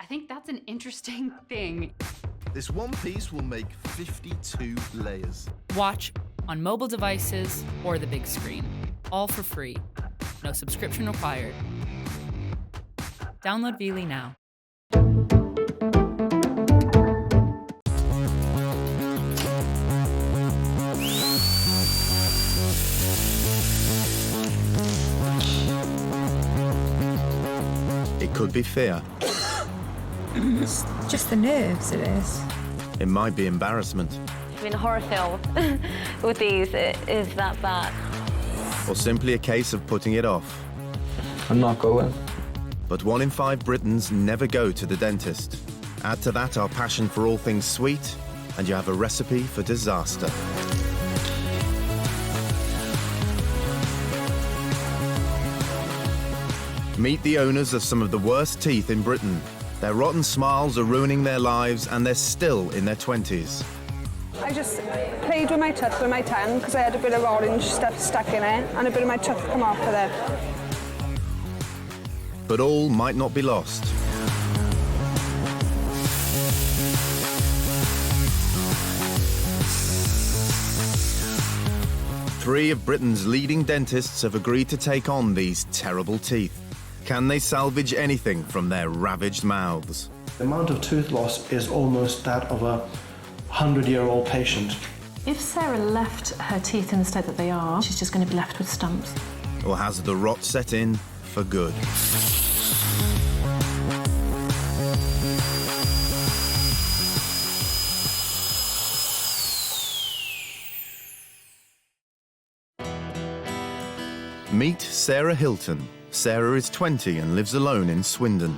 I think that's an interesting thing. This one piece will make 52 layers. Watch on mobile devices or the big screen, all for free. No subscription required. Download Veely now. It could be fear. It's just the nerves, it is. It might be embarrassment. I mean, a horror film with these is that bad. Or simply a case of putting it off. I'm not going. But 1 in 5 Britons never go to the dentist. Add to that our passion for all things sweet, and you have a recipe for disaster. Meet the owners of some of the worst teeth in Britain. Their rotten smiles are ruining their lives, and they're still in their 20s. I just played with my tooth with my tongue because I had a bit of orange stuff stuck in it and a bit of my tooth come off with it. But all might not be lost. Three of Britain's leading dentists have agreed to take on these terrible teeth. Can they salvage anything from their ravaged mouths? The amount of tooth loss is almost that of a 100-year-old patient. If Sarah left her teeth in the state that they are, she's just going to be left with stumps. Or has the rot set in for good? Meet Sarah Hilton. Sarah is 20 and lives alone in Swindon.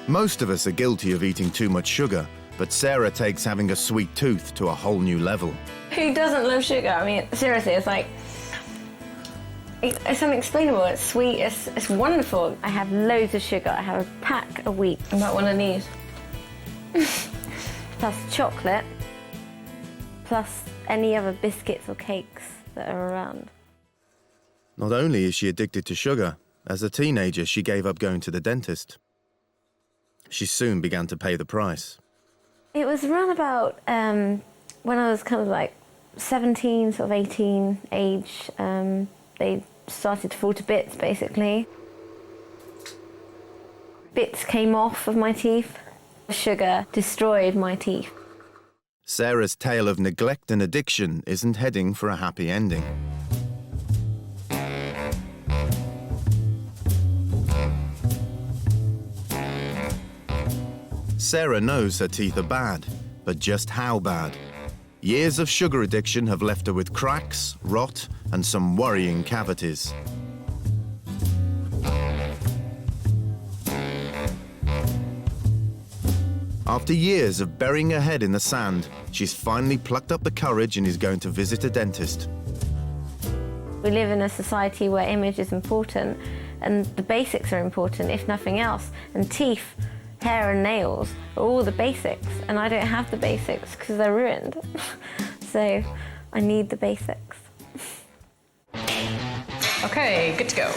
Most of us are guilty of eating too much sugar, but Sarah takes having a sweet tooth to a whole new level. Who doesn't love sugar? I mean, seriously, it's like, it's unexplainable. It's sweet, it's wonderful. I have loads of sugar. I have a pack a week. I'm about one of these. Plus chocolate, plus any other biscuits or cakes that are around. Not only is she addicted to sugar, as a teenager she gave up going to the dentist. She soon began to pay the price. It was around about when I was kind of like 17, sort of 18 age. They started to fall to bits, basically. Bits came off of my teeth. Sugar destroyed my teeth. Sarah's tale of neglect and addiction isn't heading for a happy ending. Sarah knows her teeth are bad, but just how bad? Years of sugar addiction have left her with cracks, rot, and some worrying cavities. After years of burying her head in the sand, she's finally plucked up the courage and is going to visit a dentist. We live in a society where image is important, and the basics are important, if nothing else. And teeth, hair and nails are all the basics, and I don't have the basics because they're ruined. So I need the basics. Okay, good to go.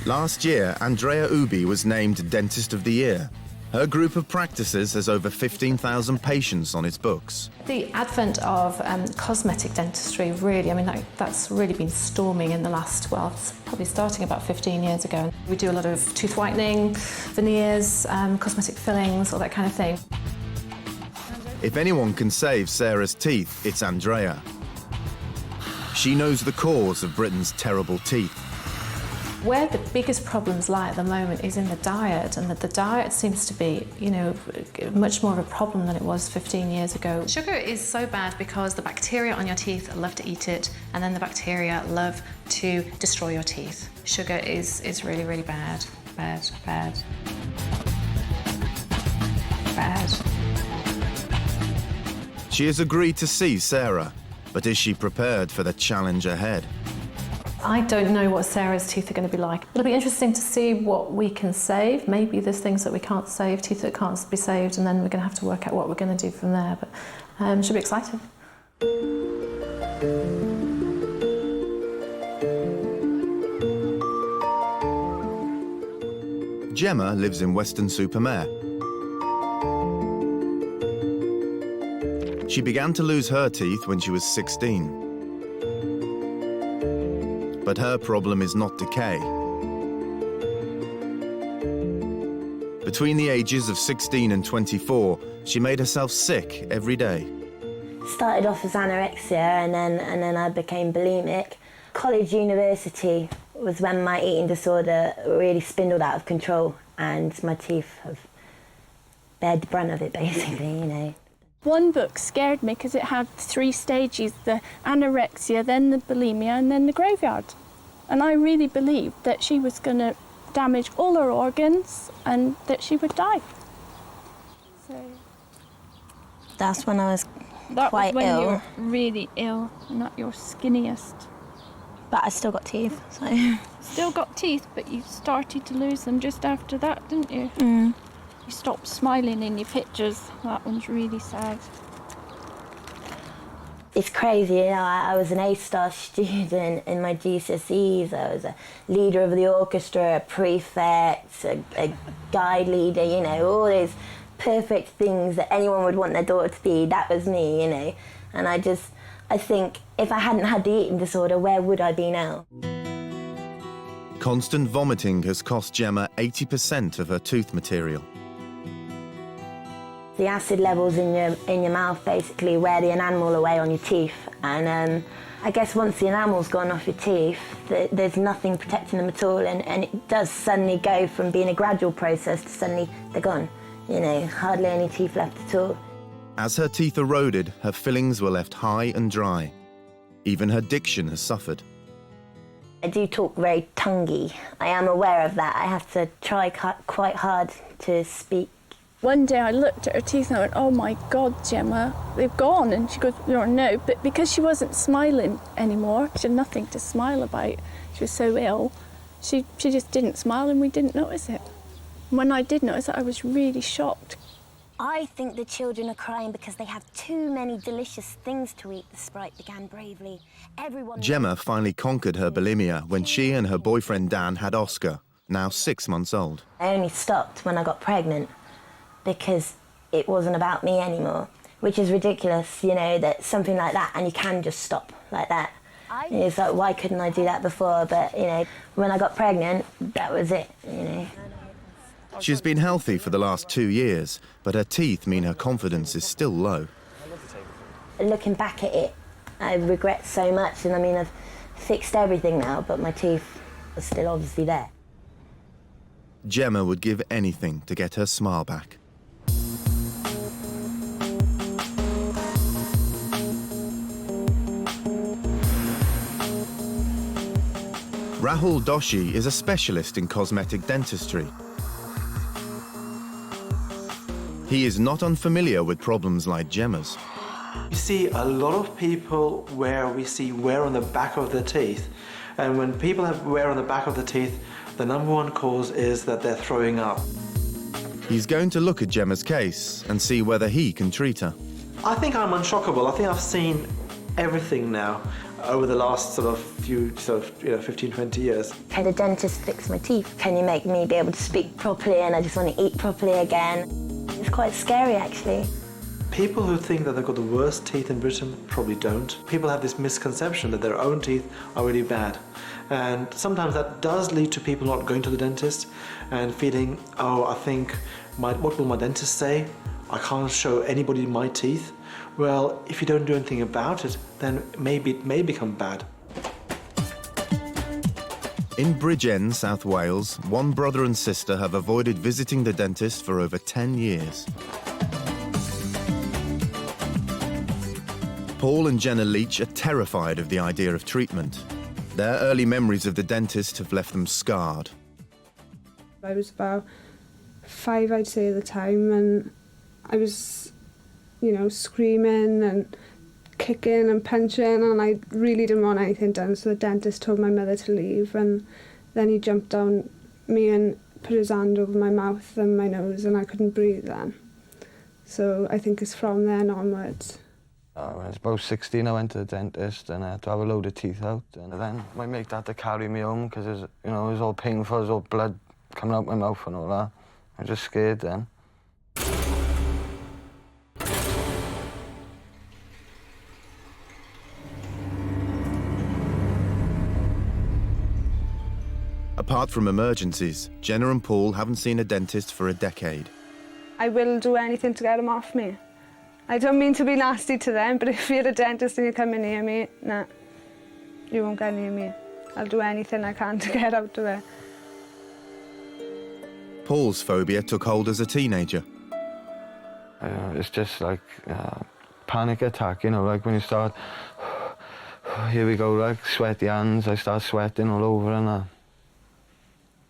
Last year, Andrea Ubi was named Dentist of the Year. Her group of practices has over 15,000 patients on its books. The advent of cosmetic dentistry, really, I mean, that's really been storming in the last, well, it's probably starting about 15 years ago. We do a lot of tooth whitening, veneers, cosmetic fillings, all that kind of thing. If anyone can save Sarah's teeth, it's Andrea. She knows the cause of Britain's terrible teeth. Where the biggest problems lie at the moment is in the diet, and that the diet seems to be, you know, much more of a problem than it was 15 years ago. Sugar is so bad because the bacteria on your teeth love to eat it, and then the bacteria love to destroy your teeth. Sugar is really, really bad. Bad, bad. Bad. She has agreed to see Sarah, but is she prepared for the challenge ahead? I don't know what Sarah's teeth are going to be like. It'll be interesting to see what we can save. Maybe there's things that we can't save, teeth that can't be saved, and then we're going to have to work out what we're going to do from there. But it should be exciting. Gemma lives in Weston-super-Mare. She began to lose her teeth when she was 16. But her problem is not decay. Between the ages of 16 and 24, she made herself sick every day. Started off as anorexia and then I became bulimic. College, university was when my eating disorder really spindled out of control and my teeth have bared the brunt of it, basically, you know. One book scared me because it had 3 stages, the anorexia, then the bulimia and then the graveyard. And I really believed that she was going to damage all her organs and that she would die. So that's when I was that quite was when ill. you were really ill and at your skinniest. But I still got teeth, so... Still got teeth, but you started to lose them just after that, didn't you? Mm. You stopped smiling in your pictures. That one's really sad. It's crazy, you know, I was an A-star student in my GCSEs. I was a leader of the orchestra, a prefect, a guide leader, you know, all those perfect things that anyone would want their daughter to be. That was me, you know. And I think if I hadn't had the eating disorder, where would I be now? Constant vomiting has cost Gemma 80% of her tooth material. The acid levels in your mouth basically wear the enamel away on your teeth, and I guess once the enamel's gone off your teeth, there's nothing protecting them at all, and it does suddenly go from being a gradual process to suddenly they're gone. You know, hardly any teeth left at all. As her teeth eroded, her fillings were left high and dry. Even her diction has suffered. I do talk very tonguey. I am aware of that. I have to try quite hard to speak. One day I looked at her teeth and I went, "Oh my God, Gemma, they've gone." And she goes, "No," but because she wasn't smiling anymore, she had nothing to smile about. She was so ill, she just didn't smile and we didn't notice it. When I did notice it, I was really shocked. I think the children are crying because they have too many delicious things to eat, the sprite began bravely. Gemma finally conquered her bulimia when she and her boyfriend Dan had Oscar, now 6 months old. I only stopped when I got pregnant because it wasn't about me anymore, which is ridiculous, you know, that something like that, and you can just stop like that. It's like, why couldn't I do that before? But, you know, when I got pregnant, that was it, you know. She's been healthy for the last 2 years, but her teeth mean her confidence is still low. Looking back at it, I regret so much, and I mean, I've fixed everything now, but my teeth are still obviously there. Gemma would give anything to get her smile back. Rahul Doshi is a specialist in cosmetic dentistry. He is not unfamiliar with problems like Gemma's. You see a lot of people where we see wear on the back of their teeth, and when people have wear on the back of the teeth, the #1 cause is that they're throwing up. He's going to look at Gemma's case and see whether he can treat her. I think I'm unshockable. I think I've seen everything now over the last 15, 20 years. Can the dentist fix my teeth? Can you make me be able to speak properly and I just want to eat properly again? It's quite scary, actually. People who think that they've got the worst teeth in Britain probably don't. People have this misconception that their own teeth are really bad. And sometimes that does lead to people not going to the dentist and feeling, oh, I think, what will my dentist say? I can't show anybody my teeth. Well, if you don't do anything about it, then maybe it may become bad. In Bridgend, South Wales, one brother and sister have avoided visiting the dentist for over 10 years. Paul and Jenna Leach are terrified of the idea of treatment. Their early memories of the dentist have left them scarred. I was about 5, I'd say, at the time, and I was, you know, screaming and kicking and punching, and I really didn't want anything done, so the dentist told my mother to leave, and then he jumped on me and put his hand over my mouth and my nose, and I couldn't breathe then. So I think it's from then onwards. When I was about 16, I went to the dentist and I had to have a load of teeth out. And then my mate had to carry me home because it was all painful, there was all blood coming out my mouth and all that. I was just scared then. Apart from emergencies, Jenna and Paul haven't seen a dentist for a decade. I will do anything to get them off me. I don't mean to be nasty to them, but if you're a dentist and you come in near me, nah, you won't get near me. I'll do anything I can to get out of it. Paul's phobia took hold as a teenager. It's just like panic attack, you know, like when you start, here we go, like sweaty hands, I start sweating all over and that.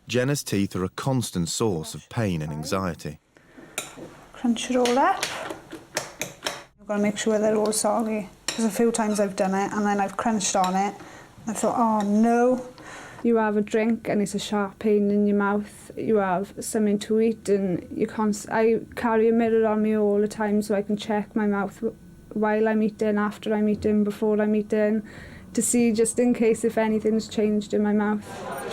Jenna's teeth are a constant source of pain and anxiety. Crunch it all up. I've got to make sure they're all soggy, because a few times I've done it and then I've crunched on it and I thought, oh no. You have a drink and it's a sharp pain in your mouth. You have something to eat and you can't. I carry a mirror on me all the time so I can check my mouth while I'm eating, after I'm eating, before I'm eating, to see just in case if anything's changed in my mouth.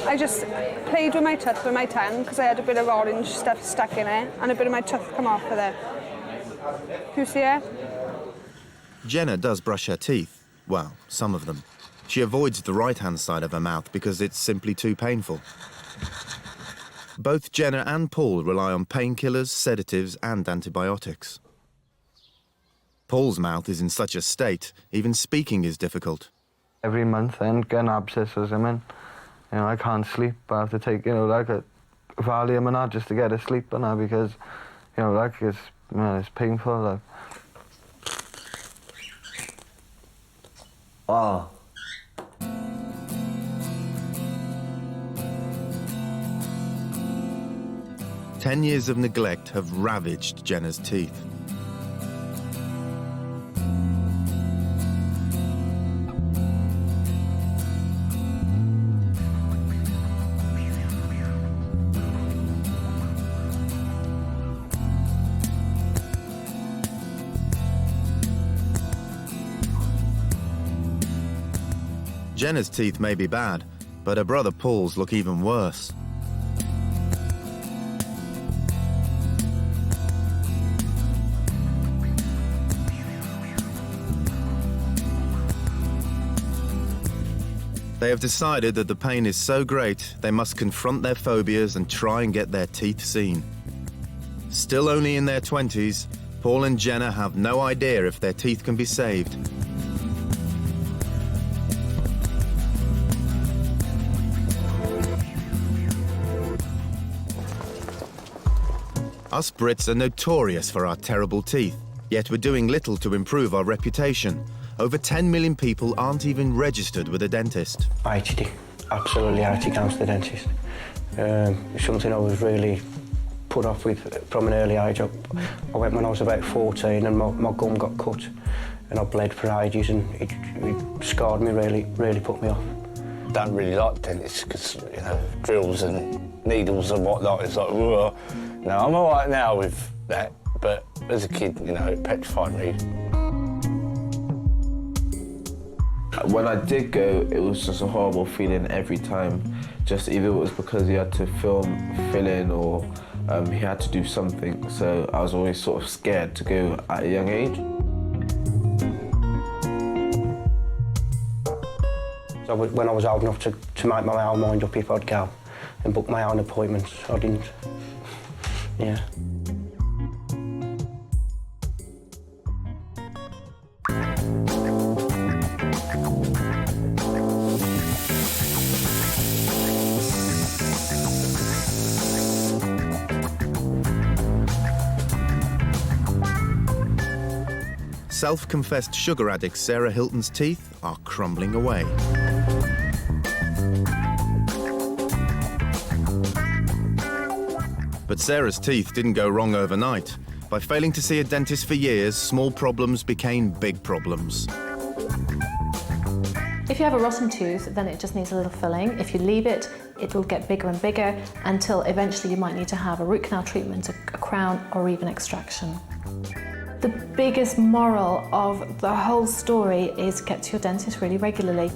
I just played with my tooth with my tongue because I had a bit of orange stuff stuck in it and a bit of my tooth come off with it. Do you see it? Jenna does brush her teeth. Well, some of them. She avoids the right-hand side of her mouth because it's simply too painful. Both Jenna and Paul rely on painkillers, sedatives and antibiotics. Paul's mouth is in such a state, even speaking is difficult. Every month I get an abscesses in. You know, I can't sleep. I have to take, you know, like a Valium and that just to get to sleep and that because, you know, like it's painful. Like. Oh. 10 years of neglect have ravaged Jenna's teeth. Jenna's teeth may be bad, but her brother Paul's look even worse. They have decided that the pain is so great, they must confront their phobias and try and get their teeth seen. Still only in their 20s, Paul and Jenna have no idea if their teeth can be saved. Us Brits are notorious for our terrible teeth, yet we're doing little to improve our reputation. Over 10 million people aren't even registered with a dentist. I hated it. Absolutely hated going to the dentist. Something I was really put off with from an early age. I went when I was about 14 and my gum got cut and I bled for ages and it scarred me, really put me off. Don't really like dentists because, you know, drills and needles and whatnot. It's like, ugh. No, I'm all right now with that, but as a kid, you know, it petrified me. When I did go, it was just a horrible feeling every time. Just either it was because he had to film filling or he had to do something. So I was always sort of scared to go at a young age. So when I was old enough to make my own mind up if I'd go and book my own appointments, I didn't. Yeah. Self-confessed sugar addict Sarah Hilton's teeth are crumbling away. But Sarah's teeth didn't go wrong overnight. By failing to see a dentist for years, small problems became big problems. If you have a rotten tooth, then it just needs a little filling. If you leave it, it will get bigger and bigger until eventually you might need to have a root canal treatment, a crown, or even extraction. The biggest moral of the whole story is get to your dentist really regularly.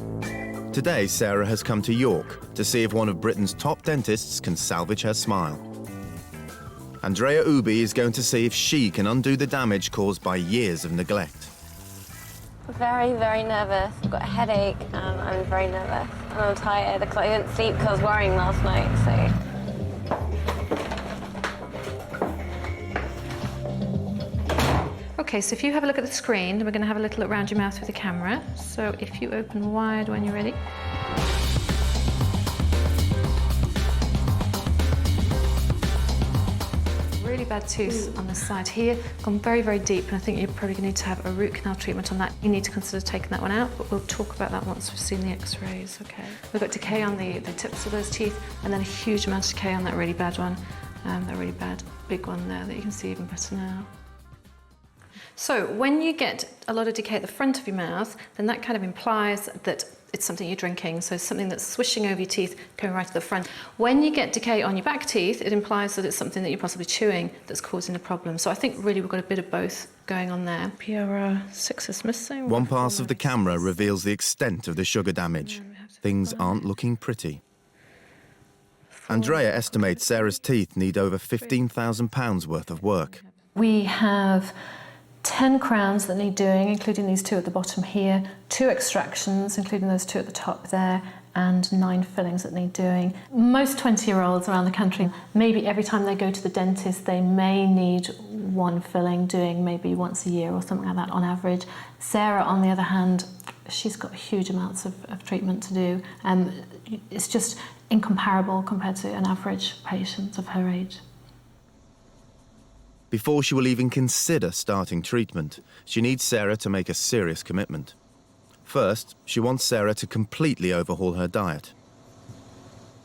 Today, Sarah has come to York to see if one of Britain's top dentists can salvage her smile. Andrea Ubi is going to see if she can undo the damage caused by years of neglect. Very, very nervous. I've got a headache and I'm very nervous. And I'm tired because I didn't sleep because I was worrying last night, so... Okay, so if you have a look at the screen, we're going to have a little look around your mouth with the camera. So if you open wide when you're ready. Really bad tooth on the side here, gone very, very deep, and I think you're probably going to need to have a root canal treatment on that. You need to consider taking that one out, but we'll talk about that once we've seen the x-rays, okay? We've got decay on the tips of those teeth, and then a huge amount of decay on that really bad one, that really bad big one there that you can see even better now. So when you get a lot of decay at the front of your mouth, then that kind of implies that it's something you're drinking, so something that's swishing over your teeth, going right to the front. When you get decay on your back teeth, it implies that it's something that you're possibly chewing that's causing the problem. So I think really we've got a bit of both going on there. PR6 is missing. One pass of the camera reveals the extent of the sugar damage. Things aren't looking pretty. Andrea estimates Sarah's teeth need over £15,000 worth of work. We have 10 crowns that need doing, including these two at the bottom here, 2 extractions, including those 2 at the top there, and 9 fillings that need doing. Most 20-year-olds around the country, maybe every time they go to the dentist, they may need 1 filling doing maybe once a year or something like that on average. Sarah, on the other hand, she's got huge amounts of treatment to do. It's just incomparable compared to an average patient of her age. Before she will even consider starting treatment, she needs Sarah to make a serious commitment. First, she wants Sarah to completely overhaul her diet.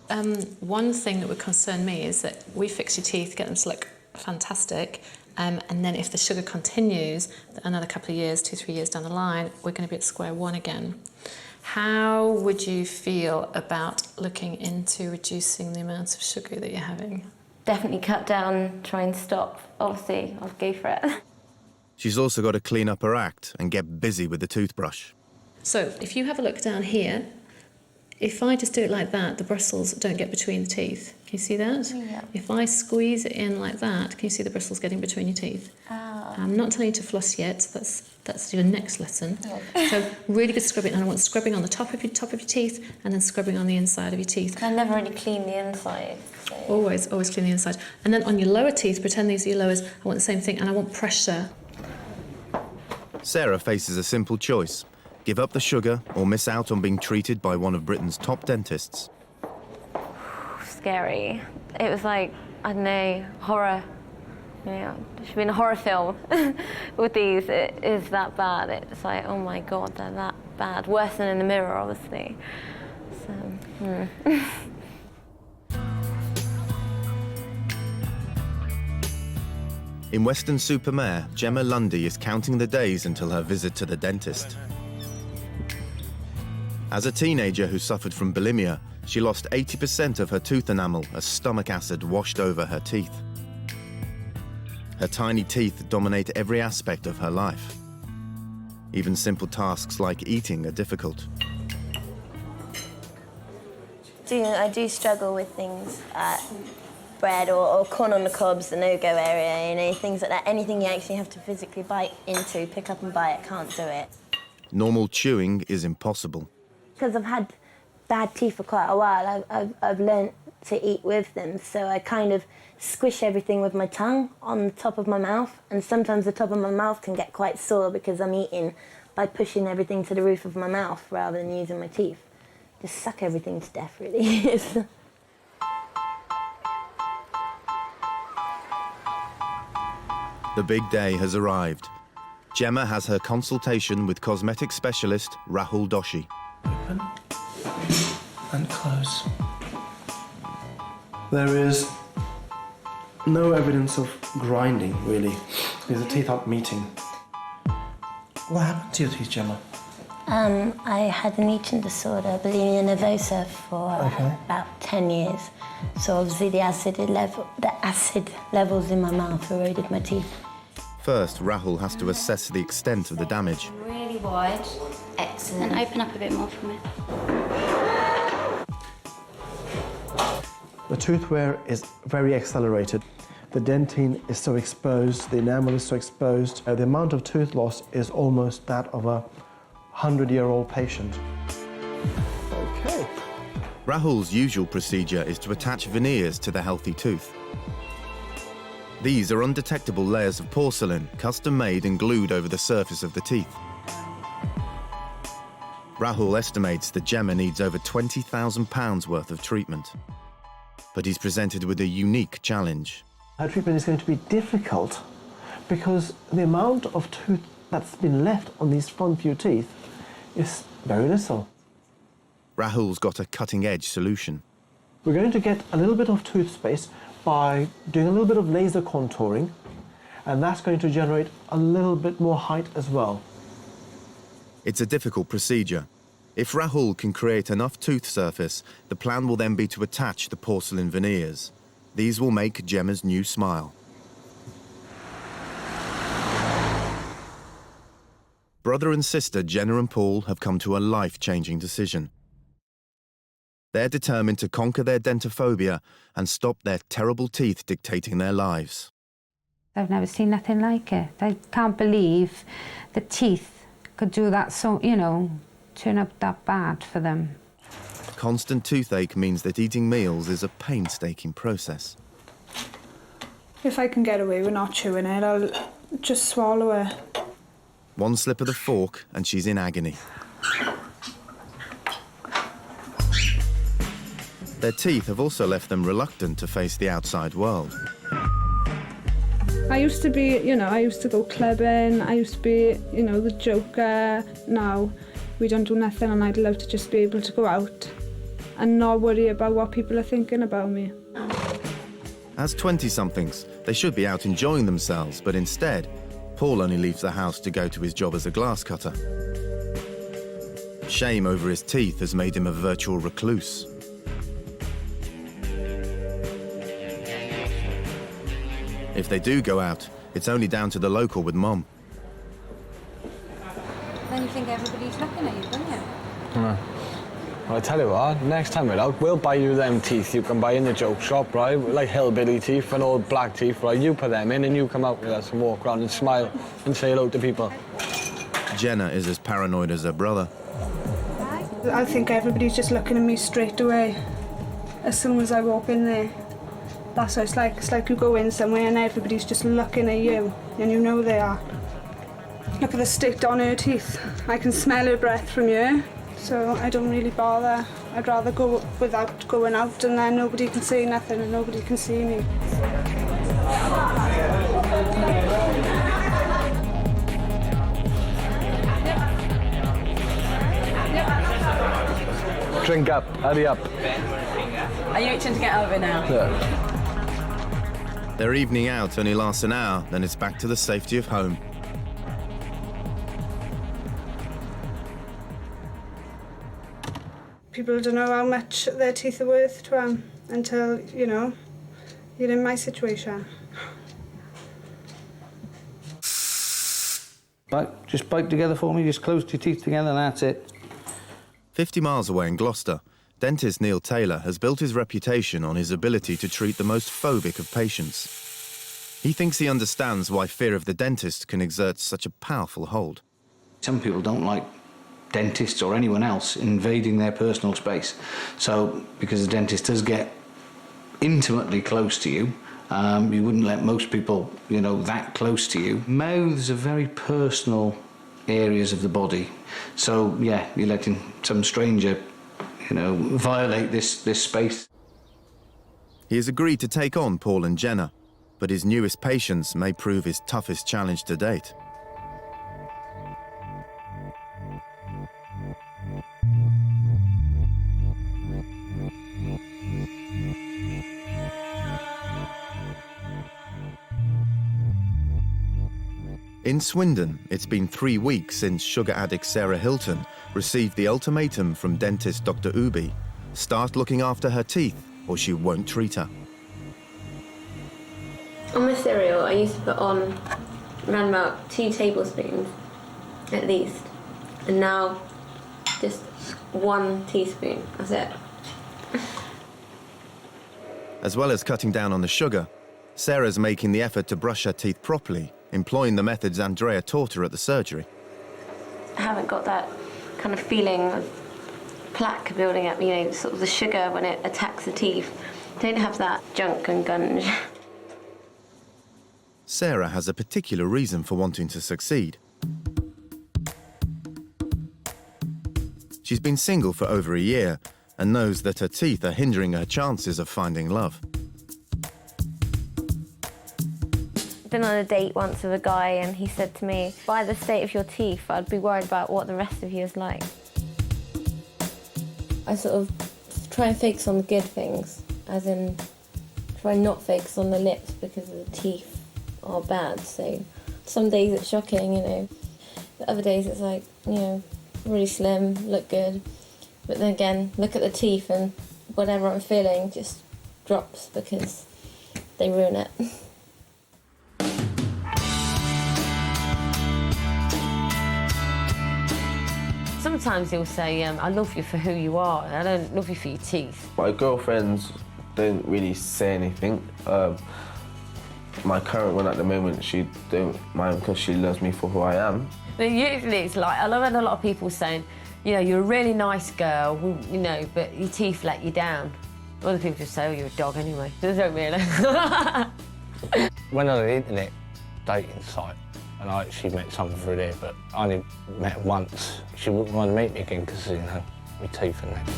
One thing that would concern me is that we fix your teeth, get them to look fantastic, and then if the sugar continues, another couple of years, 2-3 years down the line, we're going to be at square one again. How would you feel about looking into reducing the amount of sugar that you're having? Definitely cut down, try and stop. Obviously, I'll go for it. She's also got to clean up her act and get busy with the toothbrush. So if you have a look down here, if I just do it like that, the bristles don't get between the teeth. Can you see that? Yeah. If I squeeze it in like that, can you see the bristles getting between your teeth? Oh. I'm not telling you to floss yet, that's your next lesson. Okay. So really good scrubbing, and I want scrubbing on the top of your teeth, and then scrubbing on the inside of your teeth. I never really clean the inside. So. Always clean the inside. And then on your lower teeth, pretend these are your lowers, I want the same thing, and I want pressure. Sarah faces a simple choice: give up the sugar or miss out on being treated by one of Britain's top dentists. Scary. It was like, I don't know, horror. Yeah, it should be in a horror film with these. It is that bad. It's like, oh my God, they're that bad. Worse than in the mirror, obviously. So, In Weston-super-Mare, Gemma Lundy is counting the days until her visit to the dentist. As a teenager who suffered from bulimia, she lost 80% of her tooth enamel as stomach acid washed over her teeth. Her tiny teeth dominate every aspect of her life. Even simple tasks like eating are difficult. I do struggle with things, bread or corn on the cobs, the no-go area, you know, things like that. Anything you actually have to physically bite into, pick up and bite, I can't do it. Normal chewing is impossible. Because I've had bad teeth for quite a while, I've learnt to eat with them, so I kind of squish everything with my tongue on the top of my mouth, and sometimes the top of my mouth can get quite sore because I'm eating by pushing everything to the roof of my mouth rather than using my teeth. Just suck everything to death, really. The big day has arrived. Gemma has her consultation with cosmetic specialist Rahul Doshi. Open and close. There is no evidence of grinding, really. The teeth aren't meeting. What happened to your teeth, Gemma? I had an eating disorder, bulimia nervosa, for about 10 years. So obviously the acid levels in my mouth eroded my teeth. First, Rahul has to assess the extent of the damage. Really wide. Excellent. And open up a bit more for me. The tooth wear is very accelerated. The dentine is so exposed, the enamel is so exposed. The amount of tooth loss is almost that of a 100-year-old patient. Okay. Rahul's usual procedure is to attach veneers to the healthy tooth. These are undetectable layers of porcelain, custom-made and glued over the surface of the teeth. Rahul estimates that Gemma needs over £20,000 worth of treatment. But he's presented with a unique challenge. Her treatment is going to be difficult because the amount of tooth that's been left on these front few teeth is very little. Rahul's got a cutting-edge solution. We're going to get a little bit of tooth space by doing a little bit of laser contouring, and that's going to generate a little bit more height as well. It's a difficult procedure. If Rahul can create enough tooth surface, the plan will then be to attach the porcelain veneers. These will make Gemma's new smile. Brother and sister Jenna and Paul have come to a life-changing decision. They're determined to conquer their dentophobia and stop their terrible teeth dictating their lives. I've never seen nothing like it. I can't believe the teeth could do that, so, you know, turn out that bad for them. Constant toothache means that eating meals is a painstaking process. If I can get away with not chewing it, I'll just swallow it. One slip of the fork and she's in agony. Their teeth have also left them reluctant to face the outside world. I used to be, you know, I used to go clubbing, I used to be, you know, the joker. Now we don't do nothing, and I'd love to just be able to go out and not worry about what people are thinking about me. As 20-somethings, they should be out enjoying themselves, but instead, Paul only leaves the house to go to his job as a glass cutter. Shame over his teeth has made him a virtual recluse. If they do go out, it's only down to the local with Mum. Then you think everybody's looking at you, don't you? Well, I tell you what, next time we're out, we'll buy you them teeth you can buy in the joke shop, right? Like hillbilly teeth and old black teeth, right? You put them in and you come out with us and walk around and smile and say hello to people. Jenna is as paranoid as her brother. I think everybody's just looking at me straight away as soon as I walk in there. That's what it's like. It's like you go in somewhere and everybody's just looking at you, and you know they are. Look at the state on her teeth. I can smell her breath from here, so I don't really bother. I'd rather go without going out, and then nobody can say nothing and nobody can see me. Drink up, hurry up. Are you itching to get out of it now? Yeah. Their evening out only lasts an hour, then it's back to the safety of home. People don't know how much their teeth are worth to them until, you know, you're in my situation. Just bite together for me, just close your teeth together and that's it. 50 miles away in Gloucester, dentist Neil Taylor has built his reputation on his ability to treat the most phobic of patients. He thinks he understands why fear of the dentist can exert such a powerful hold. Some people don't like dentists or anyone else invading their personal space. So, because the dentist does get intimately close to you, you wouldn't let most people, you know, that close to you. Mouths are very personal areas of the body. So, yeah, you're letting some stranger, you know, violate this space. He has agreed to take on Paul and Jenna, but his newest patients may prove his toughest challenge to date. In Swindon, it's been 3 weeks since sugar addict Sarah Hilton received the ultimatum from dentist Dr. Ubi: start looking after her teeth or she won't treat her. On my cereal, I used to put on around about 2 tablespoons at least, and now just 1 teaspoon, that's it. As well as cutting down on the sugar, Sarah's making the effort to brush her teeth properly, employing the methods Andrea taught her at the surgery. I haven't got that kind of feeling of plaque building up, you know, sort of the sugar when it attacks the teeth. I don't have that junk and gunge. Sarah has a particular reason for wanting to succeed. She's been single for over a year and knows that her teeth are hindering her chances of finding love. Been on a date once with a guy and he said to me, by the state of your teeth, I'd be worried about what the rest of you is like. I sort of try and focus on the good things, as in try not focus on the lips because the teeth are bad. So some days it's shocking, you know. The other days it's like, you know, really slim, look good. But then again, look at the teeth and whatever I'm feeling just drops because they ruin it. Sometimes he'll say, I love you for who you are, I don't love you for your teeth. My girlfriends don't really say anything. My current one at the moment, she don't mind because she loves me for who I am. But usually it's like, I've had a lot of people saying, you know, you're a really nice girl, you know, but your teeth let you down. Other people just say, oh, you're a dog anyway. They don't really. Went on the internet dating site, and I actually met someone through there, but I only met her once. She wouldn't want to meet me again because, you know, my teeth and that.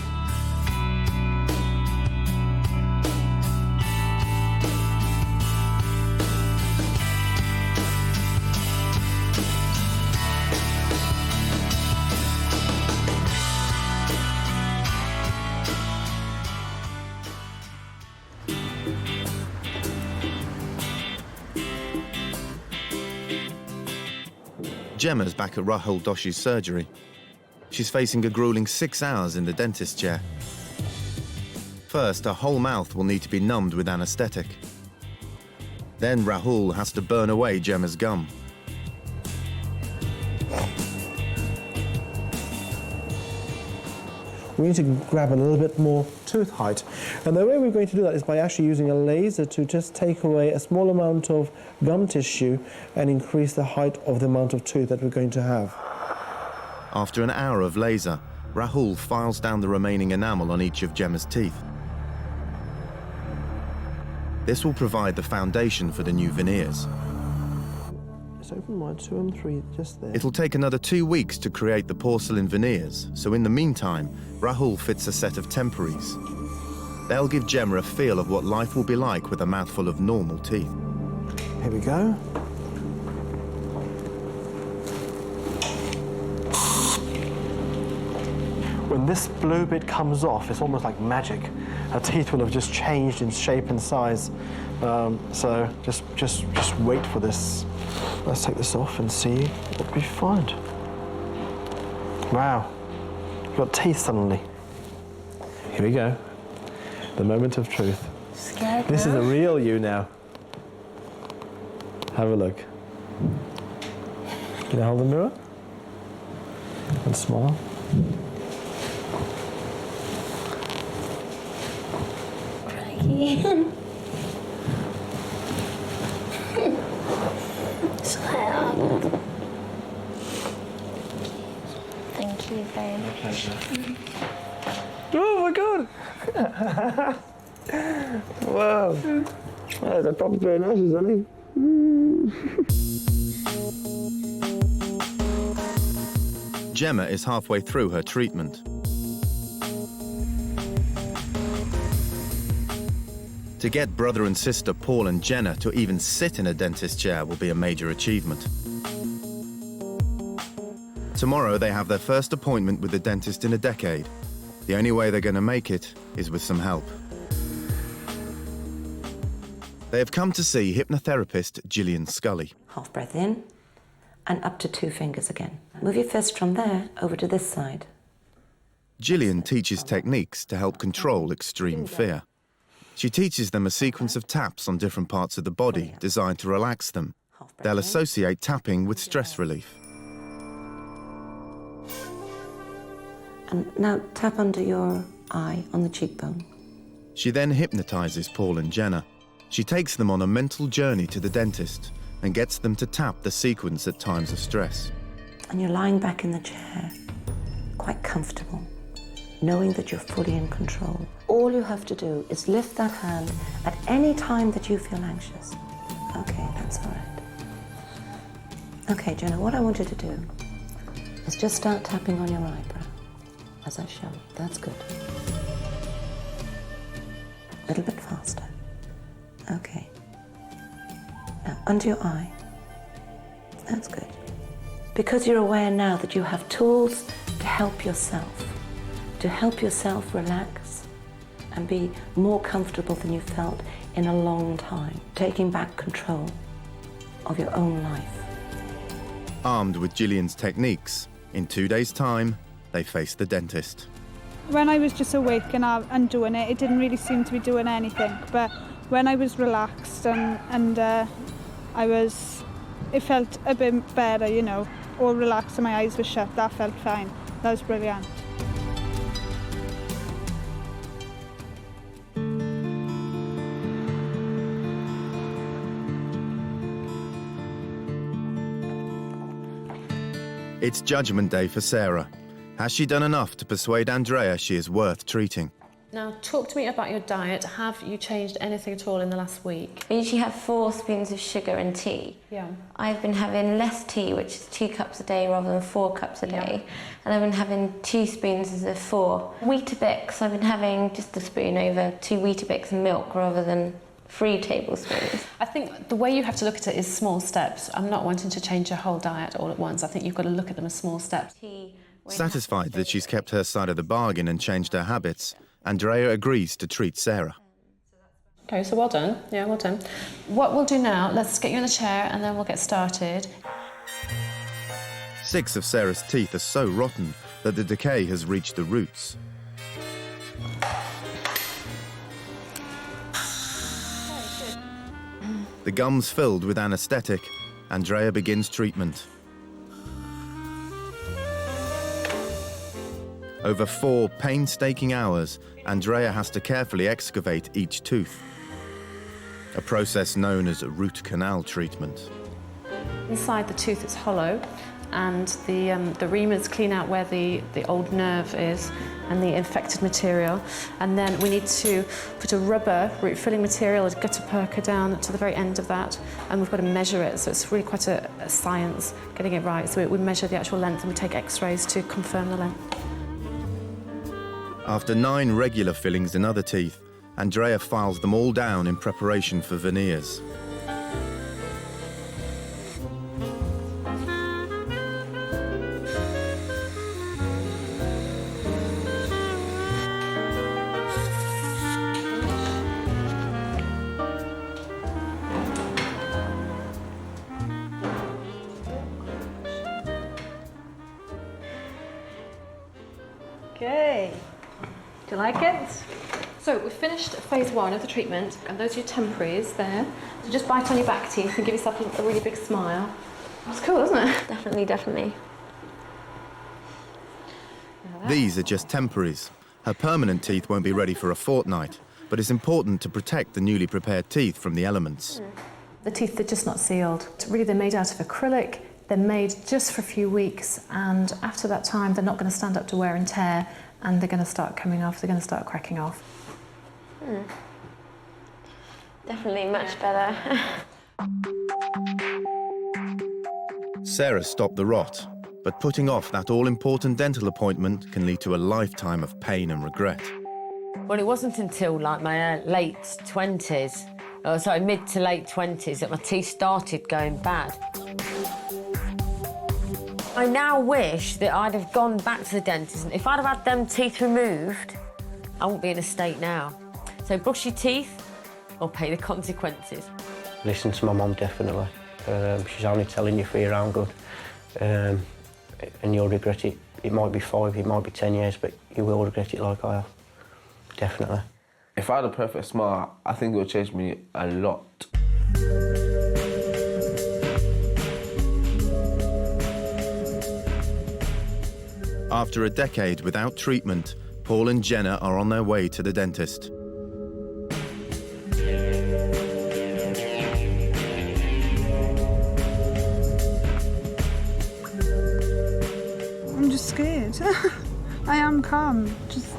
Gemma's back at Rahul Doshi's surgery. She's facing a grueling 6 hours in the dentist chair. First, her whole mouth will need to be numbed with anaesthetic. Then Rahul has to burn away Gemma's gum. We need to grab a little bit more tooth height. And the way we're going to do that is by actually using a laser to just take away a small amount of gum tissue and increase the height of the amount of tooth that we're going to have. After an hour of laser, Rahul files down the remaining enamel on each of Gemma's teeth. This will provide the foundation for the new veneers. Just open wide, 2 and 3, just there. It'll take another 2 weeks to create the porcelain veneers, so in the meantime, Rahul fits a set of temporaries. They'll give Gemma a feel of what life will be like with a mouthful of normal teeth. Here we go. When this blue bit comes off, it's almost like magic. Her teeth will have just changed in shape and size. So just wait for this. Let's take this off and see what we find. Wow, we've got teeth suddenly. Here we go. The moment of truth. Scared This is a real you now. Have a look. Can I hold the mirror? And smile. Thank you very much. Pleasure. Oh my god! Wow. Well, they're probably very nice, isn't he? Gemma is halfway through her treatment. To get brother and sister Paul and Jenna to even sit in a dentist chair will be a major achievement. Tomorrow they have their first appointment with the dentist in a decade. The only way they're going to make it is with some help. They have come to see hypnotherapist Gillian Scully. Half breath in and up to 2 fingers again. Move your fist from there over to this side. Gillian teaches techniques to help control extreme fear. She teaches them a sequence of taps on different parts of the body designed to relax them. They'll associate tapping with stress relief. And now tap under your eye on the cheekbone. She then hypnotizes Paul and Jenna. She takes them on a mental journey to the dentist and gets them to tap the sequence at times of stress. And you're lying back in the chair, quite comfortable, knowing that you're fully in control. All you have to do is lift that hand at any time that you feel anxious. Okay, that's all right. Okay, Jenna, what I want you to do is just start tapping on your eyebrow, as I showed. That's good. A little bit faster. Okay. Now, under your eye. That's good. Because you're aware now that you have tools to help yourself relax and be more comfortable than you felt in a long time, taking back control of your own life. Armed with Gillian's techniques, in 2 days' time, they face the dentist. When I was just awake and doing it, it didn't really seem to be doing anything. But when I was relaxed and it felt a bit better, you know, or relaxed and my eyes were shut, that felt fine. That was brilliant. It's Judgment Day for Sarah. Has she done enough to persuade Andrea she is worth treating? Now, talk to me about your diet. Have you changed anything at all in the last week? I usually have 4 spoons of sugar in tea. Yeah. I've been having less tea, which is 2 cups a day rather than 4 cups a day. And I've been having 2 spoons instead of 4. Weetabix, I've been having just a spoon over 2 Weetabix and milk rather than 3 tablespoons. I think the way you have to look at it is small steps. I'm not wanting to change your whole diet all at once. I think you've got to look at them as small steps. Satisfied that she's kept her side of the bargain and changed her habits, Andrea agrees to treat Sarah. Okay, so well done. Yeah, well done. What we'll do now, let's get you in the chair and then we'll get started. 6 of Sarah's teeth are so rotten that the decay has reached the roots. The gums filled with anaesthetic, Andrea begins treatment. Over 4 painstaking hours, Andrea has to carefully excavate each tooth, a process known as root canal treatment. Inside the tooth it's hollow, and the reamers clean out where the old nerve is and the infected material, and then we need to put a rubber root filling material, a gutter perker down to the very end of that, and we've got to measure it, so it's really quite a science getting it right. So we measure the actual length and we take x-rays to confirm the length. After 9 regular fillings in other teeth, Andrea files them all down in preparation for veneers. Okay. Do you like it? So we've finished phase 1 of the treatment, and those are your temporaries there. So just bite on your back teeth and give yourself a really big smile. That's cool, isn't it? Definitely, definitely. These are just temporaries. Her permanent teeth won't be ready for a fortnight, but it's important to protect the newly prepared teeth from the elements. The teeth, they're just not sealed. Really, they're made out of acrylic. They're made just for a few weeks, and after that time, they're not going to stand up to wear and tear, and they're going to start coming off, they're going to start cracking off. Definitely much better. Sarah stopped the rot, but putting off that all-important dental appointment can lead to a lifetime of pain and regret. Well, it wasn't until like my late 20s, sorry, mid to late 20s, that my teeth started going bad. I now wish that I'd have gone back to the dentist, and if I'd have had them teeth removed, I wouldn't be in a state now. So brush your teeth or pay the consequences. Listen to my mum, definitely. She's only telling you for your own good. And you'll regret it. It might be 5, it might be 10 years, but you will regret it like I have. Definitely. If I had a perfect smile, I think it would change me a lot. After a decade without treatment, Paul and Jenna are on their way to the dentist. and calm. Just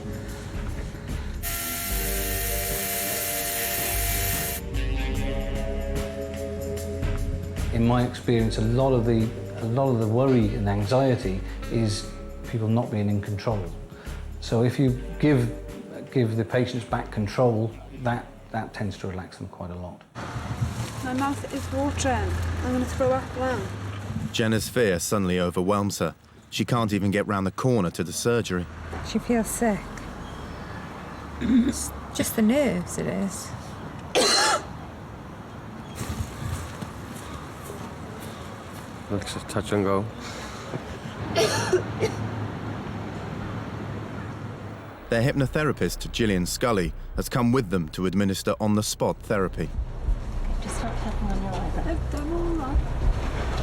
in my experience, a lot of the worry and anxiety is people not being in control. So if you give the patients back control, that tends to relax them quite a lot. my mouth is watering. I'm going to throw up now. Jenna's fear suddenly overwhelms her. She can't even get round the corner to the surgery. She feels sick. It's just the nerves, it is. Let's just touch and go. Their hypnotherapist, Gillian Scully, has come with them to administer on-the-spot therapy. Just start tapping on your eyebrow. I've done all that.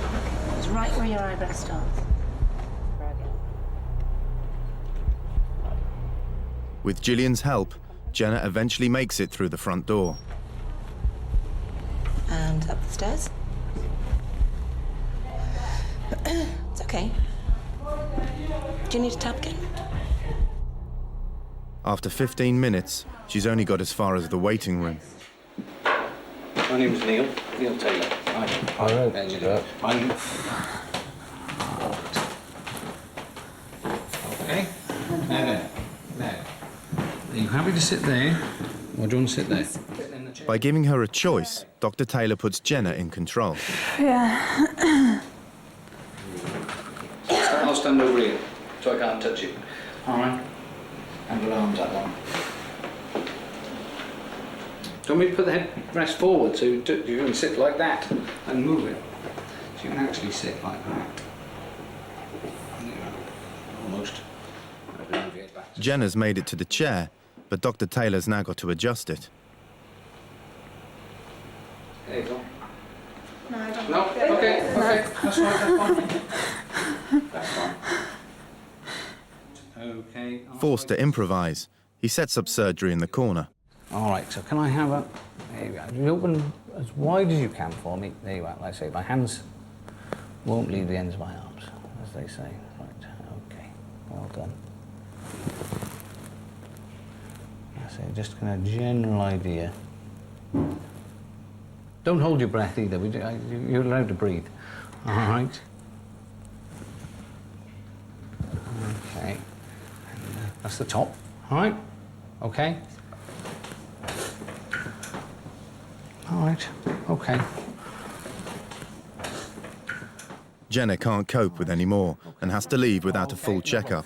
Okay, it's right where your eyebrow starts. With Gillian's help, Jenna eventually makes it through the front door. And up the stairs. It's okay. Do you need to tap again? After 15 minutes, she's only got as far as the waiting room. My name's Neil Taylor. Hi. All right. Okay. Now. Are you happy to sit there, or do you want to sit there? By giving her a choice, Dr. Taylor puts Jenna in control. Yeah. I'll stand over here, so I can't touch you. All right. And your arms that long. Do you want me to put the head rest forward so you can sit like that and move it? So you can actually sit like that. Almost. Jenna's made it to the chair, but Dr. Taylor's now got to adjust it. There you go. No, I don't. No? Okay. That's fine. That's fine. Okay. Forced to improvise, he sets up surgery in the corner. All right, so can I have a... There you go. You open as wide as you can for me. There you are. Like I say, my hands won't leave the ends of my arms, as they say. Right, okay. Well done. That's it, just kind of general idea. Don't hold your breath either. You're allowed to breathe. All right. Okay. That's the top. All right. Okay. All right. Okay. Jenna can't cope with any more and has to leave without a full checkup.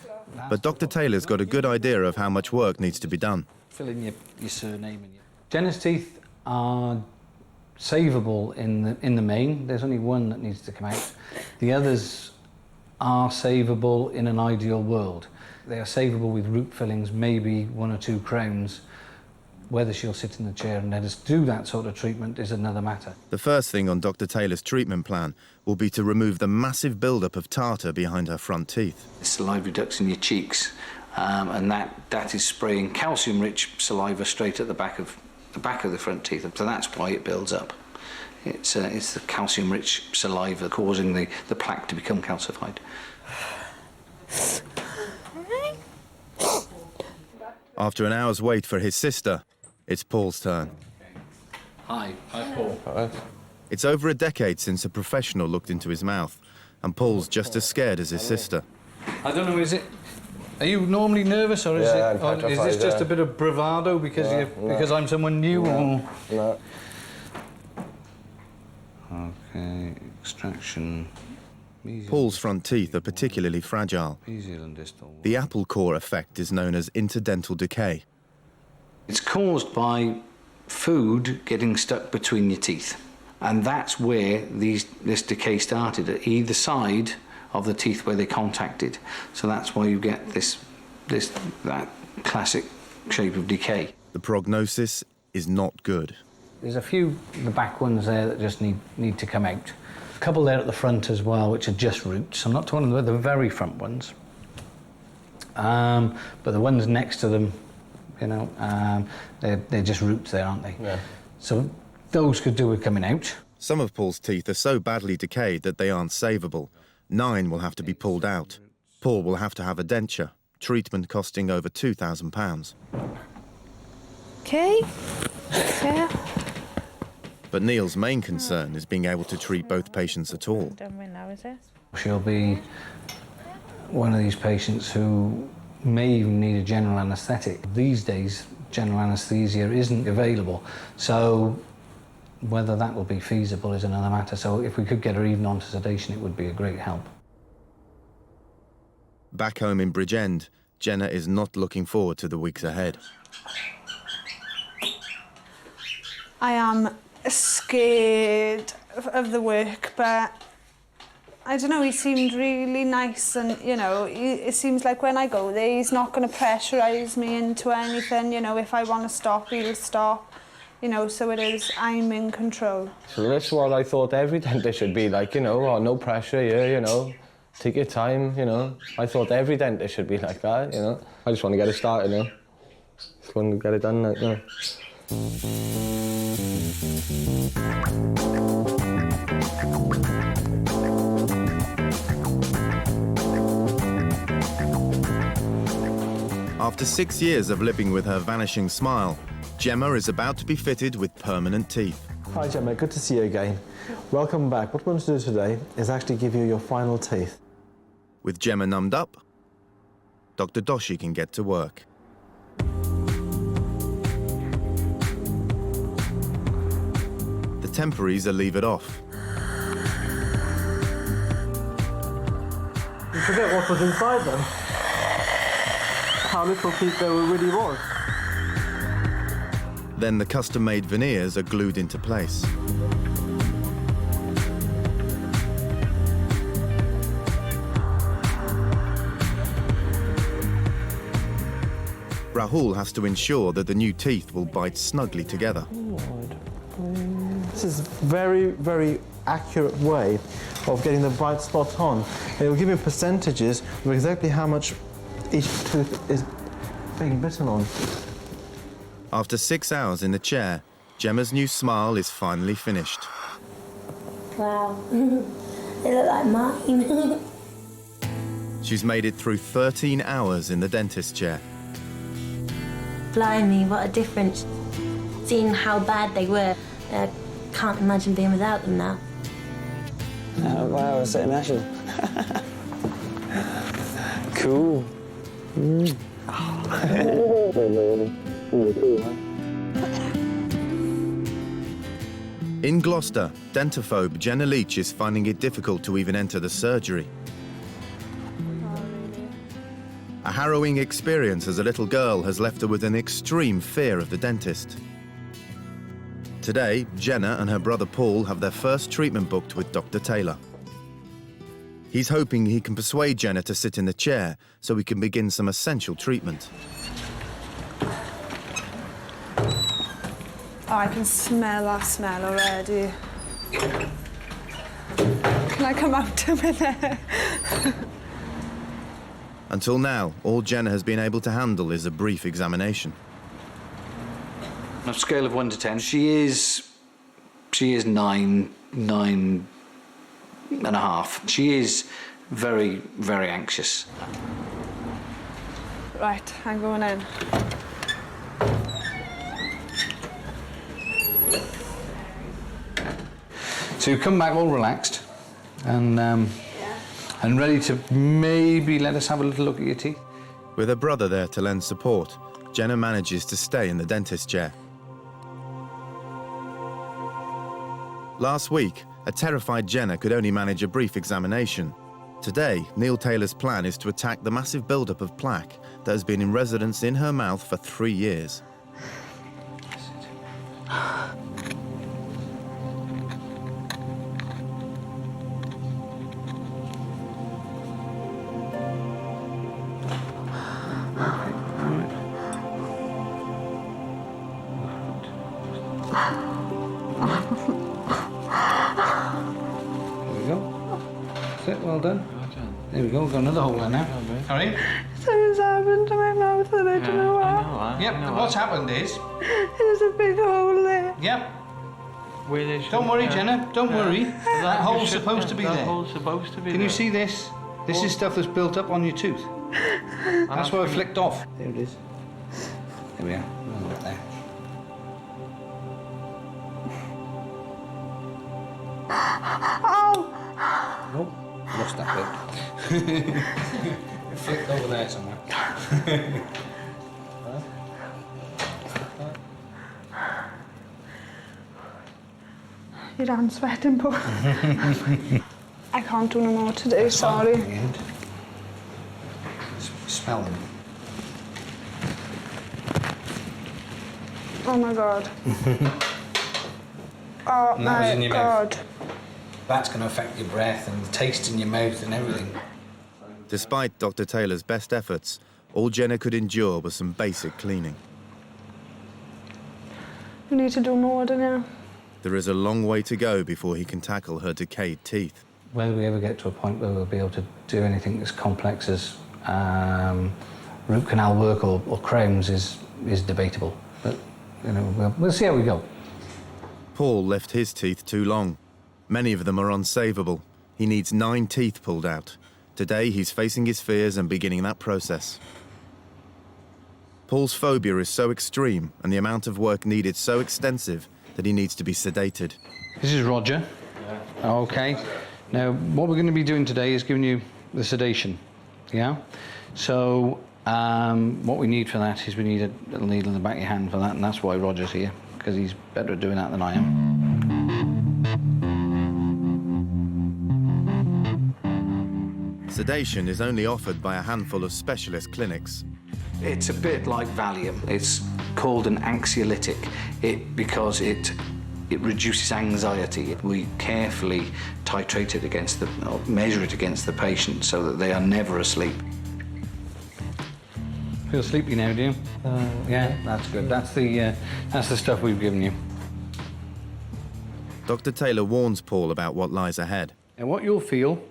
But Dr. Taylor's got a good idea of how much work needs to be done. Fill in your surname and your... Jenna's teeth are savable in the main. There's only one that needs to come out. The others are savable in an ideal world. They are savable with root fillings, maybe 1 or 2 crowns. Whether she'll sit in the chair and let us do that sort of treatment is another matter. The first thing on Dr. Taylor's treatment plan will be to remove the massive buildup of tartar behind her front teeth. The salivary ducts in your cheeks, and that is spraying calcium-rich saliva straight at the back of the front teeth. So that's why it builds up. It's the calcium-rich saliva causing the plaque to become calcified. After an hour's wait for his sister, it's Paul's turn. Hi Paul. All right. It's over a decade since a professional looked into his mouth, and Paul's just as scared as his sister. I don't know, are you normally nervous, or is this just a bit of bravado because because I'm someone new? No. Okay, extraction. Paul's front teeth are particularly fragile. The apple core effect is known as interdental decay. It's caused by food getting stuck between your teeth, and that's where this decay started, at either side of the teeth where they contacted. So that's why you get that classic shape of decay. The prognosis is not good. There's a few the back ones there that just need to come out. A couple there at the front as well, which are just roots. I'm not talking about the very front ones, but the ones next to them, you know, they're just roots there, aren't they? Yeah. So those could do with coming out. Some of Paul's teeth are so badly decayed that they aren't savable. 9 will have to be pulled out. Paul will have to have a denture, treatment costing over £2,000. Okay. Yeah. But Neil's main concern is being able to treat both patients at all. Done with now, is it? She'll be one of these patients who may even need a general anaesthetic. These days, general anaesthesia isn't available, so whether that will be feasible is another matter. So if we could get her even onto sedation, it would be a great help. Back home in Bridgend, Jenna is not looking forward to the weeks ahead. I am scared of the work, but I don't know, he seemed really nice, and, you know, it seems like when I go there, he's not going to pressurise me into anything. You know, if I want to stop, he'll stop. You know, so it is, I'm in control. So that's what I thought every dentist should be like, you know, oh, no pressure here, you know, take your time, you know. I thought every dentist should be like that, you know. I just want to get it started now. Just want to get it done, like, you know. After 6 years of living with her vanishing smile, Gemma is about to be fitted with permanent teeth. Hi Gemma, good to see you again. Welcome back. What we want to do today is actually give you your final teeth. With Gemma numbed up, Dr. Doshi can get to work. The temporaries are levered off. You forget what was inside them. How little teeth there really was. Then the custom-made veneers are glued into place. Rahul has to ensure that the new teeth will bite snugly together. This is a very, very accurate way of getting the right spot on. It will give you percentages of exactly how much each tooth is being bitten on. After 6 hours in the chair, Gemma's new smile is finally finished. Wow, they look like mine. She's made it through 13 hours in the dentist chair. Blimey, what a difference. Seeing how bad they were, I can't imagine being without them now. Oh, wow, it's international. Cool. In Gloucester, dentophobe Jenna Leach is finding it difficult to even enter the surgery. A harrowing experience as a little girl has left her with an extreme fear of the dentist. Today, Jenna and her brother Paul have their first treatment booked with Dr. Taylor. He's hoping he can persuade Jenna to sit in the chair so he can begin some essential treatment. Oh, I can smell that smell already. Can I come out a minute? Until now, all Jenna has been able to handle is a brief examination. On a scale of 1 to 10, she is 9 and a half. She is very, very anxious. Right, I'm going in. So you come back all relaxed and ready to maybe let us have a little look at your teeth. With her brother there to lend support, Jenna manages to stay in the dentist chair. Last week, a terrified Jenna could only manage a brief examination. Today, Neil Taylor's plan is to attack the massive buildup of plaque that has been in residence in her mouth for 3 years. Well done. There we go, we've got another hole there now. All right? Something's happened to my mouth and I don't know what. Yep, what's happened is... There's a big hole there. Yep. Don't worry, Jenna, don't worry. That hole's supposed to be there. That hole's supposed to be Can there. you see this? This is stuff that's built up on your tooth. That's why I flicked off. There it is. There we are. Right there. Oh! Nope, lost that bit. It flicked over there somewhere. Your hand's sweating, but I can't do no more today, sorry. Smell them. Oh my God. Oh And that was in my your God. mouth. That's going to affect your breath and the taste in your mouth and everything. Despite Dr. Taylor's best efforts, all Jenna could endure was some basic cleaning. You need to do more, don't you? There is a long way to go before he can tackle her decayed teeth. Whether we ever get to a point where we'll be able to do anything as complex as root canal work or crowns is debatable. But, you know, we'll see how we go. Paul left his teeth too long. Many of them are unsavable. He needs 9 teeth pulled out. Today, he's facing his fears and beginning that process. Paul's phobia is so extreme and the amount of work needed so extensive that he needs to be sedated. This is Roger. Yeah. Okay. Now, what we're going to be doing today is giving you the sedation. Yeah? So, what we need for that is we need a little needle in the back of your hand for that, and that's why Roger's here, because he's better at doing that than I am. Sedation is only offered by a handful of specialist clinics. It's a bit like Valium. It's called an anxiolytic because it reduces anxiety. We carefully titrate it against or measure it against the patient so that they are never asleep. Feel sleepy now, do you? Yeah, that's good. That's the stuff we've given you. Dr. Taylor warns Paul about what lies ahead. And what you'll feel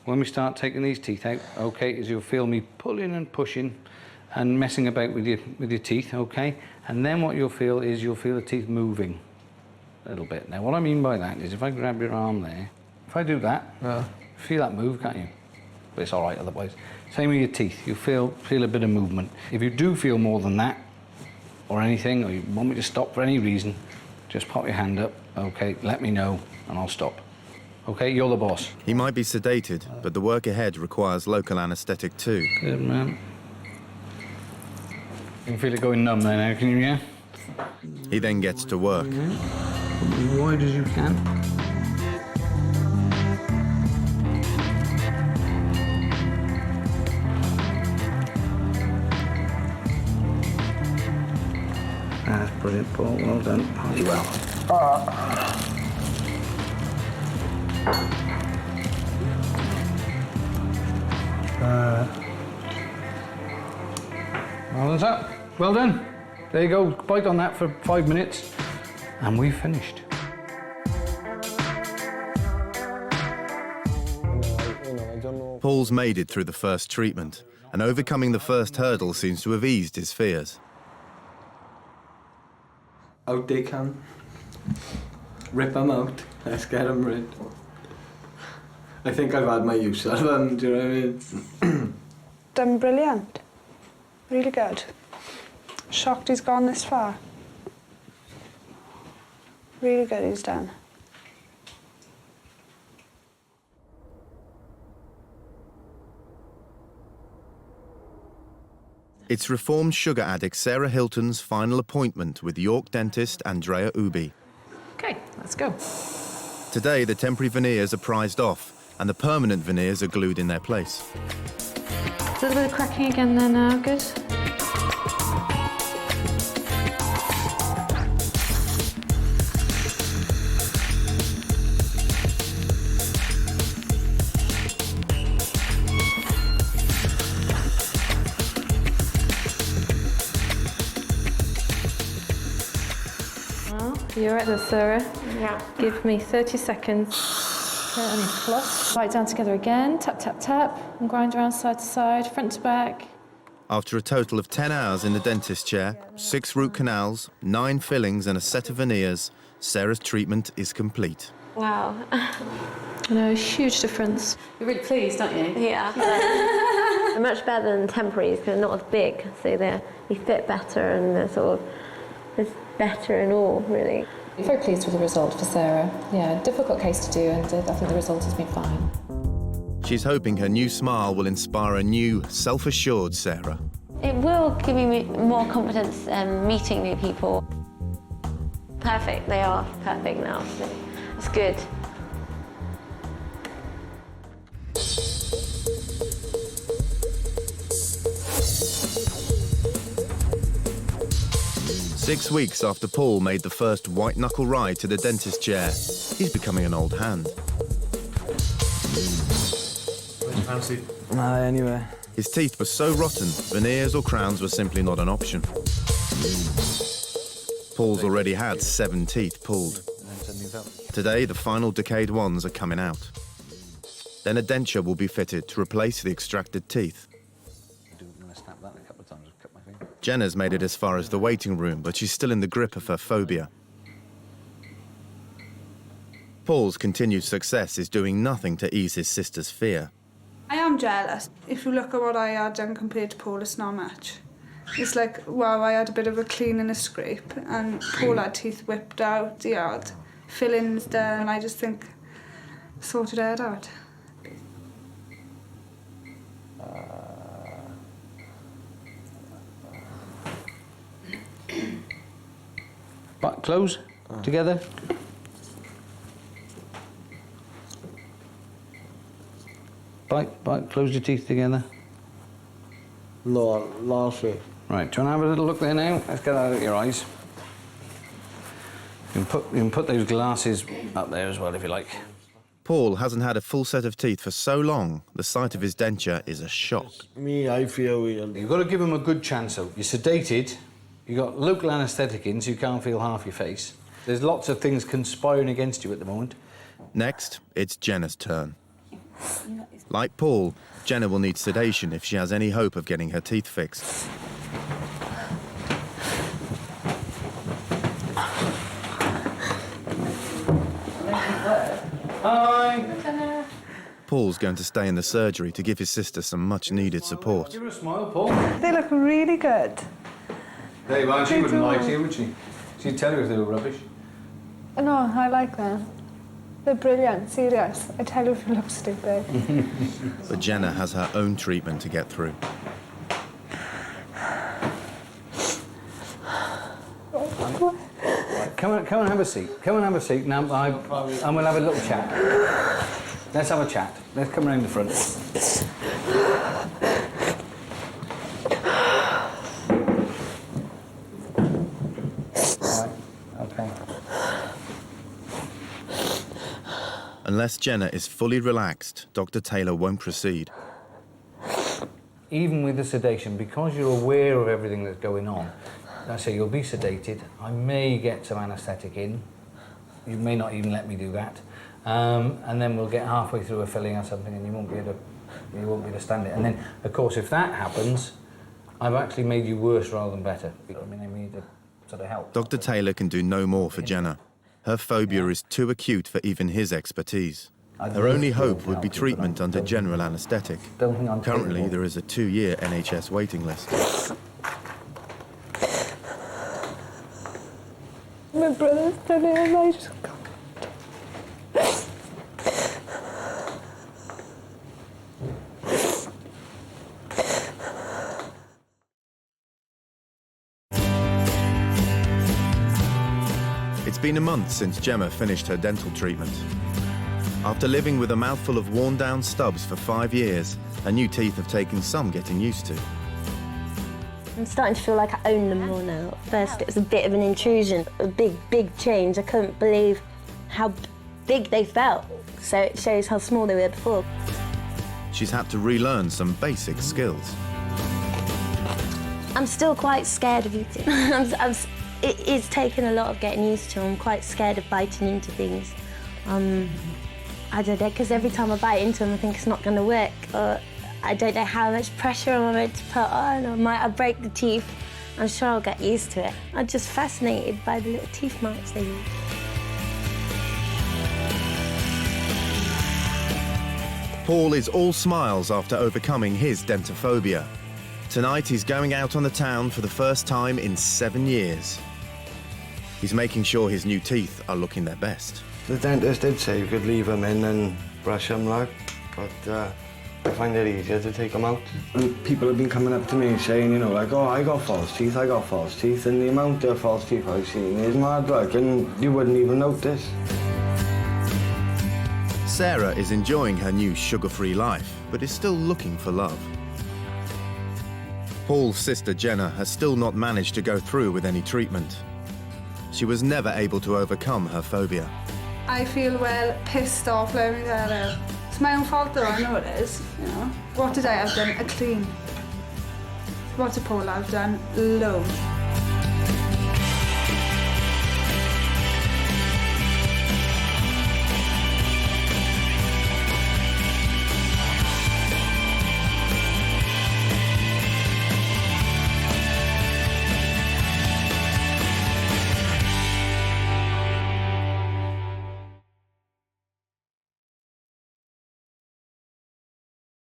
when we start taking these teeth out, okay, is you'll feel me pulling and pushing and messing about with your teeth, okay? And then what you'll feel is you'll feel the teeth moving a little bit. Now, what I mean by that is if I grab your arm there, if I do that, feel that move, can't you? But it's all right otherwise. Same with your teeth. You feel a bit of movement. If you do feel more than that, or anything, or you want me to stop for any reason, just pop your hand up, okay, let me know, and I'll stop. Okay, you're the boss. He might be sedated, but the work ahead requires local anaesthetic too. Good, man. You can feel it going numb there now, can you, yeah? He then gets to work. As wide as you can. That's brilliant, Paul. Well done. Very well. Well done, sir. Well done. There you go. Bite on that for 5 minutes, and we've finished. Paul's made it through the first treatment, and overcoming the first hurdle seems to have eased his fears. Out they come. Rip them out. Let's get them rid. I think I've had my use out of them, do you know what I mean? Done brilliant. Really good. Shocked he's gone this far. Really good he's done. It's reformed sugar addict Sarah Hilton's final appointment with York dentist Andrea Ubi. Okay, let's go. Today, the temporary veneers are prized off and the permanent veneers are glued in their place. A little bit of cracking again there now, good. You're right there, Sarah. Yeah. Give me 30 seconds. Okay, I need to floss. Right down together again. Tap, tap, tap. And grind around side to side, front to back. After a total of 10 hours in the dentist chair, 6 root canals, 9 fillings and a set of veneers, Sarah's treatment is complete. Wow. I know, huge difference. You're really pleased, aren't you? Yeah. They're much better than temporaries because they're not as big, so they fit better and they're sort of it's better in all, really. Very pleased with the result for Sarah. Yeah, difficult case to do, and I think the result has been fine. She's hoping her new smile will inspire a new, self-assured Sarah. It will give me more confidence meeting new people. Perfect, they are perfect now, so it's good. Six weeks after Paul made the first white-knuckle ride to the dentist chair, he's becoming an old hand. Where'd you fancy? Anywhere. His teeth were so rotten, veneers or crowns were simply not an option. Paul's already had 7 teeth pulled. Today, the final decayed ones are coming out. Then a denture will be fitted to replace the extracted teeth. Jenna's made it as far as the waiting room, but she's still in the grip of her phobia. Paul's continued success is doing nothing to ease his sister's fear. I am jealous. If you look at what I had done compared to Paul, it's not much. It's like, wow, I had a bit of a clean and a scrape, and Paul had teeth whipped out, he had fillings done, and I just think, sorted it out. But close together. Bite, close your teeth together. No, last week. Right, do you want to have a little look there now? Let's get that out of your eyes. You can put those glasses up there as well if you like. Paul hasn't had a full set of teeth for so long, the sight of his denture is a shock. Me, I feel weird. You've got to give him a good chance though. You're sedated, you've got local anaesthetic in so you can't feel half your face. There's lots of things conspiring against you at the moment. Next, it's Jenna's turn. Like Paul, Jenna will need sedation if she has any hope of getting her teeth fixed. Hi. Paul's going to stay in the surgery to give his sister some much-needed support. Give her a smile, Paul. They look really good. Dave, she wouldn't lie to you, would she? She'd tell you if they were rubbish. No, I like them. They're brilliant, serious. I tell you if you look stupid. But Jenna has her own treatment to get through. Come on, have a seat. Come and have a seat. Now, and we'll have a little chat. Let's have a chat. Let's come round the front. Okay. Unless Jenna is fully relaxed, Dr. Taylor won't proceed. Even with the sedation, because you're aware of everything that's going on, I say you'll be sedated. I may get some anaesthetic in. You may not even let me do that. And then we'll get halfway through a filling or something and you won't be able to stand it. And then, of course, if that happens, I've actually made you worse rather than better. I mean, I need to sort of help. Dr. Taylor can do no more for Jenna. Her phobia is too acute for even his expertise. Her only hope would be treatment under general anaesthetic. Currently, there is a 2-year NHS waiting list. My brother's done it and I just can't. It's been a month since Gemma finished her dental treatment. After living with a mouthful of worn-down stubs for 5 years, her new teeth have taken some getting used to. I'm starting to feel like I own them more now. At first it was a bit of an intrusion, a big change. I couldn't believe how big they felt. So it shows how small they were before. She's had to relearn some basic skills. I'm still quite scared of eating. It is taking a lot of getting used to. I'm quite scared of biting into things. I don't know, because every time I bite into them I think it's not going to work. Or I don't know how much pressure I'm meant to put on, or might I break the teeth? I'm sure I'll get used to it. I'm just fascinated by the little teeth marks they leave. Paul is all smiles after overcoming his dentophobia. Tonight he's going out on the town for the first time in 7 years. He's making sure his new teeth are looking their best. The dentist did say you could leave them in and brush them, like, but I find it easier to take them out. And people have been coming up to me saying, you know, like, oh, I got false teeth, and the amount of false teeth I've seen is mad, like, and you wouldn't even notice. Sarah is enjoying her new sugar-free life, but is still looking for love. Paul's sister Jenna has still not managed to go through with any treatment. She was never able to overcome her phobia. I feel, well, pissed off, let me tell you. It's my own fault though, I know it is, you know. What did I have done? A clean. What did Paul have done? Loads.